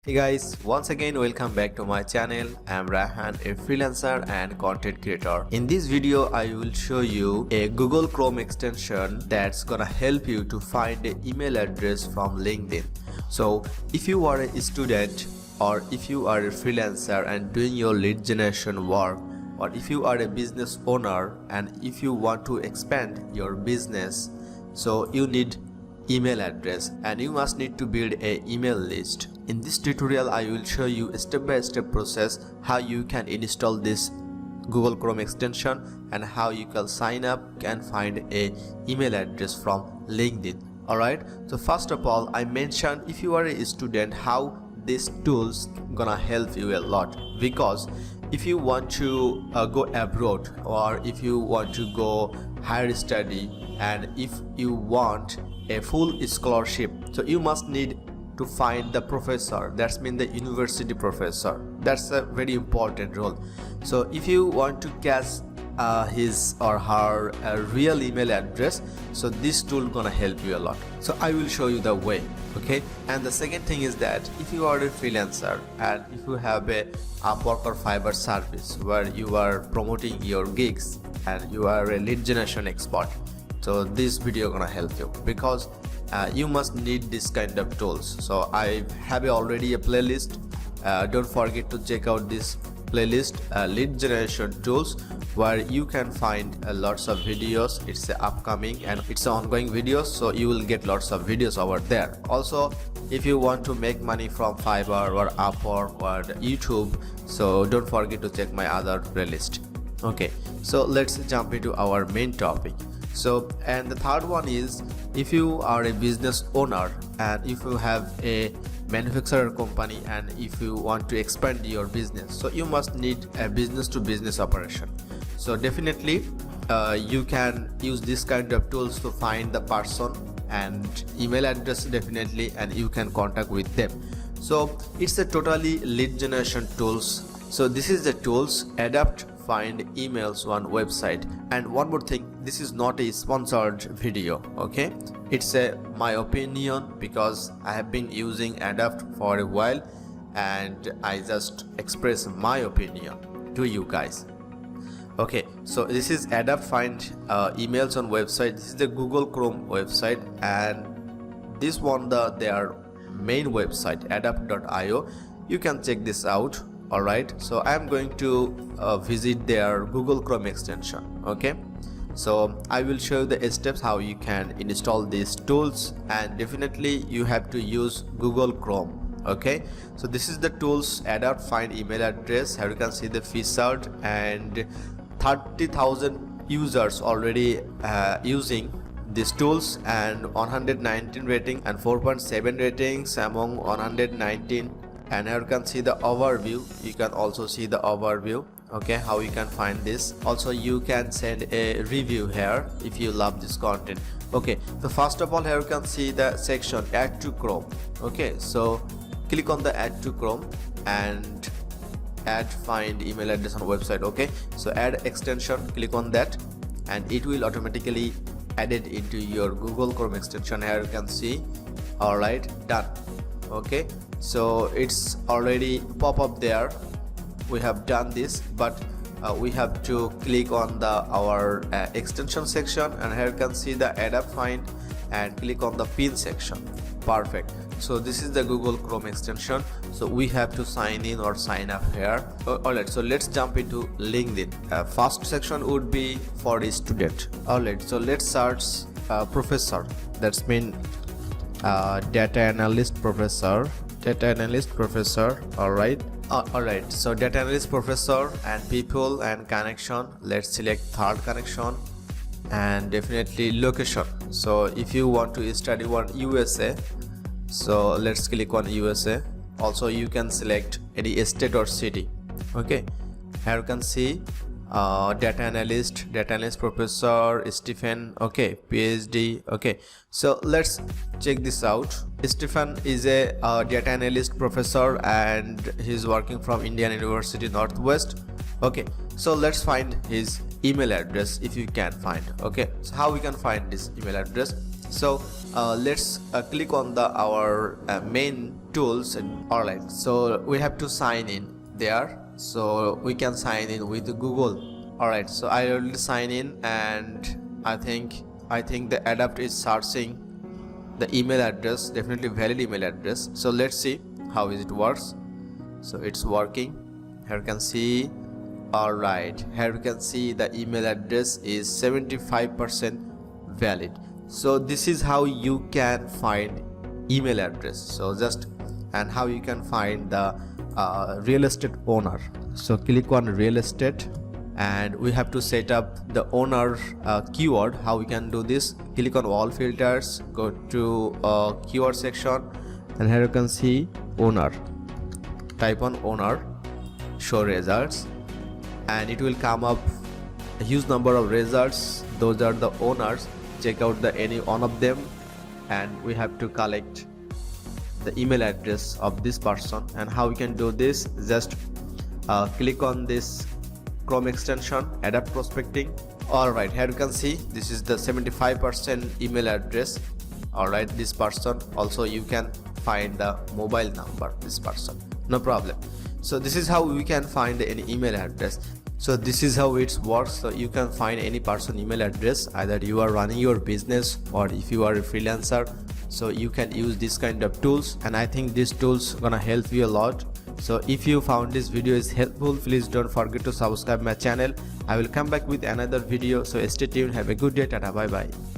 Hey guys, once again welcome back to my channel. I am Raihan, a freelancer and content creator. In this video, I will show you a Google Chrome extension that's gonna help you to find an email address from LinkedIn. So if you are a student or if you are a freelancer and doing your lead generation work, or if you are a business owner and if you want to expand your business, so you need email address and you must need to build a email list. In this tutorial I will show you a step-by-step process how you can install this Google Chrome extension and how you can sign up and find a email address from LinkedIn. Alright, so first of all I mentioned if you are a student how these tools gonna help you a lot, because if you want to go abroad or if you want to go higher study and if you want a full scholarship, so you must need to find the professor, that's mean the university professor. That's a very important role. So if you want to catch his or her real email address, so this tool gonna help you a lot. So I will show you the way. Okay, and the second thing is that if you are a freelancer and if you have a Upwork or Fiverr service where you are promoting your gigs and you are a lead generation expert, so this video gonna help you, because you must need this kind of tools. So I have already a playlist. Don't forget to check out this playlist, lead generation tools, where you can find lots of videos. It's upcoming and it's ongoing videos, so you will get lots of videos over there. Also, if you want to make money from Fiverr or Upwork or YouTube, so don't forget to check my other playlist. Okay, so let's jump into our main topic. So, and the third one is if you are a business owner and if you have a manufacturer company and if you want to expand your business, so you must need a business to business operation. So definitely you can use this kind of tools to find the person and email address definitely, and you can contact with them. So it's a totally lead generation tools. So this is the tools adapt find emails on website. And one more thing, this is not a sponsored video, okay? It's my opinion, because I have been using Adapt for a while and I just express my opinion to you guys. Okay, so this is Adapt find emails on website. This is the Google Chrome website, and this one their main website adapt.io. You can check this out. Alright, so I am going to visit their Google Chrome extension. Okay, so I will show you the steps how you can install these tools, and definitely you have to use Google Chrome. Okay, so this is the tools adapt find email address. Here you can see the featured, and 30,000 users already using these tools, and 119 rating and 4.7 ratings among 119. And here you can see the overview. You can also see the overview, okay, how you can find this. Also you can send a review here if you love this content. Okay, so first of all here you can see the section add to Chrome. Okay, so click on the add to Chrome and add find email address on website. Okay, so add extension, click on that and it will automatically add it into your Google Chrome extension. Here you can see. Alright, done. Okay, so it's already pop up there. We have done this, but we have to click on our extension section, and here you can see the adapt find and click on the pin section. Perfect. So this is the Google Chrome extension, so we have to sign in or sign up here. Alright, so let's jump into LinkedIn. First section would be for a student. Alright, so let's search professor. That's mean data analyst professor. Alright, so data analyst professor and people and connection. Let's select third connection, and definitely location. So if you want to study on USA, so let's click on USA. Also you can select any state or city. Okay, here you can see data analyst professor Stephen. Okay, PhD. Okay, so let's check this out. Stephen is a data analyst professor and he's working from Indian University Northwest. Okay, so let's find his email address if you can find. Okay, so how we can find this email address? So let's click on the our main tools. Alright, so we have to sign in there, so we can sign in with Google. Alright, so I already sign in, and I think the adapt is searching the email address, definitely valid email address. So let's see how is it works. So it's working. Here you can see. Alright, here you can see the email address is 75% valid. So this is how you can find email address. So just, and how you can find the real estate owner. So click on real estate, and we have to set up the owner keyword. How we can do this? Click on all filters, go to keyword section, and here you can see owner. Type on owner, show results, and it will come up a huge number of results. Those are the owners. Check out the any one of them, and we have to collect the email address of this person. And how we can do this? Just click on this Chrome extension, adapt prospecting. Alright, here you can see this is the 75% email address. Alright, this person. Also you can find the mobile number, this person, no problem. So this is how we can find any email address. So this is how it works. So you can find any person email address, either you are running your business or if you are a freelancer. So you can use this kind of tools, and I think these tools gonna help you a lot. So if you found this video is helpful, please don't forget to subscribe my channel. I will come back with another video, so stay tuned. Have a good day. Tata, bye bye.